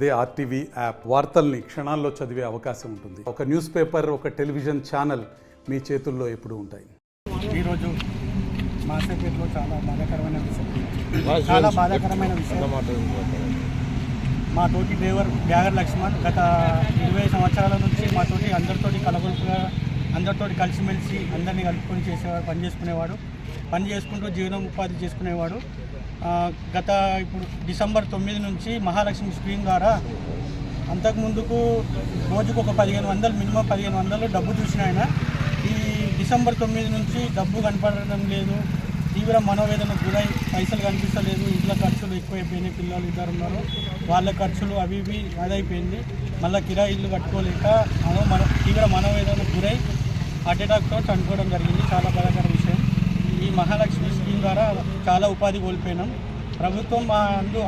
అదే RTV app వార్తల్ని క్షణాల్లో చదివే అవకాశం ఉంటుంది. ఒక న్యూస్ పేపర్, ఒక టెలివిజన్ ఛానల్ మీ చేతుల్లో ఎప్పుడూ ఉంటాయి. ఈరోజు మాసేపేటలో చాలా బాధాకరమైన విషయం. మా తోటి డ్రైవర్ బ్యాగర్ లక్ష్మణ్ గత 20 సంవత్సరాల నుంచి మాతోటి అందరితోటి కలిసిమెలిసి అందరినీ కలుపుకొని చేసేవాడు, పని చేసుకుంటూ జీవనం ఉపాధి చేసుకునేవాడు. ఇప్పుడు డిసెంబర్ 9 నుంచి మహాలక్ష్మి స్కీమ్ ద్వారా అంతకుముందుకు రోజుకు ఒక 1500 మినిమం 1500 డబ్బు చూసిన ఆయన ఈ డిసెంబర్ 9 నుంచి డబ్బు కనపడడం లేదు, తీవ్ర మనోవేదనకు గురై పైసలు కనిపించలేదు, ఇంట్లో ఖర్చులు ఎక్కువైపోయినాయి, పిల్లలు ఇద్దరు ఉన్నారు, వాళ్ళ ఖర్చులు అవి ఇవి అదైపోయింది, మళ్ళీ కిరాయి ఇల్లు కట్టుకోలేక తీవ్ర మనోవేదనకు గురై హార్ట్ అటాక్తో చనిపోవడం జరిగింది. చాలా బాధాకర విషయం. ఈ మహాలక్ష్మి స్కీమ్ ద్వారా చాలా ఉపాధి కోల్పోయినాం. ప్రభుత్వం మా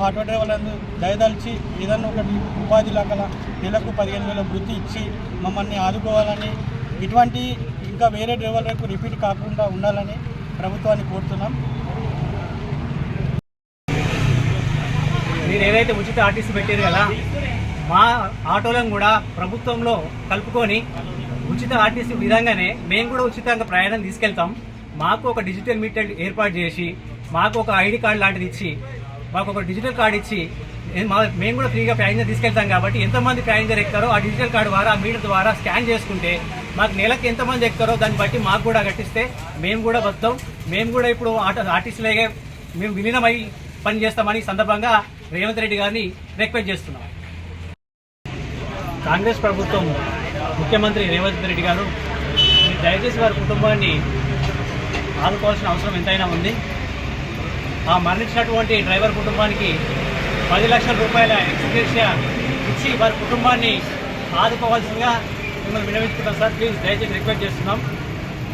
ఆటో డ్రైవర్లందు దయదలిచి ఏదన్నా ఒకటి ఉపాధి లాగా నెలకు 15,000 వృత్తి ఇచ్చి మమ్మల్ని ఆదుకోవాలని, ఇటువంటి ఇంకా వేరే డ్రైవర్లకు రిపీట్ కాకుండా ఉండాలని ప్రభుత్వాన్ని కోరుతున్నాం. మీరు ఏదైతే ఉచిత ఆర్టీసీ పెట్టారు కదా, మా ఆటోలను కూడా ప్రభుత్వంలో కలుపుకొని ఉచిత ఆర్టీసీ విధంగానే మేము కూడా ఉచితంగా ప్రయాణం తీసుకెళ్తాం. మాకు ఒక డిజిటల్ మీటర్ ఏర్పాటు చేసి, మాకు ఒక ఐడి కార్డు లాంటిది ఇచ్చి, మాకు ఒక డిజిటల్ కార్డు ఇచ్చి మేము కూడా ఫ్రీగా ప్యాసింజర్ తీసుకెళ్తాం. కాబట్టి ఎంతమంది ప్యాసింజర్ ఎక్కుతారో ఆ డిజిటల్ కార్డు ద్వారా, మీటర్ ద్వారా స్కాన్ చేసుకుంటే మాకు నెలకు ఎంతమంది ఎక్కుతారో దాన్ని బట్టి మాకు కూడా కట్టిస్తే మేము కూడా వస్తాం. మేము కూడా ఇప్పుడు ఆర్టీసీలాగే మేము విలీనమై పని చేస్తామని సందర్భంగా రేవంత్ రెడ్డి గారిని రిక్వెస్ట్ చేస్తున్నాం. కాంగ్రెస్ ప్రభుత్వం ముఖ్యమంత్రి రేవంత్ రెడ్డి గారు దయచేసి వారి కుటుంబాన్ని ఆదుకోవాల్సిన అవసరం ఎంతైనా ఉంది. ఆ మరణించినటువంటి డ్రైవర్ కుటుంబానికి 10 లక్షల రూపాయల ఎక్స్గ్రేషియా ఇచ్చి వారి కుటుంబాన్ని ఆదుకోవాల్సిందిగా మిమ్మల్ని విన్నవించుకుంటాం సార్. ప్లీజ్ దయచేసి రిక్వెస్ట్ చేస్తున్నాం,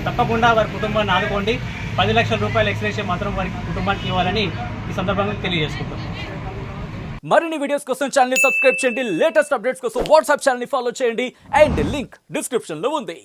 తప్పకుండా వారి కుటుంబాన్ని ఆదుకోండి. 10 లక్షల రూపాయల ఎక్స్గ్రేషియా మాత్రం వారి కుటుంబానికి ఇవ్వాలని ఈ సందర్భంగా తెలియజేసుకుంటాం. మరిన్ని వీడియోస్ కోసం ఛానల్ ని సబ్స్క్రైబ్ చేయండి, లేటెస్ట్ అప్డేట్స్ కోసం వాట్సాప్ ఛానల్ ని ఫాలో చేయండి, అండ్ లింక్ డిస్క్రిప్షన్ లో ఉంది.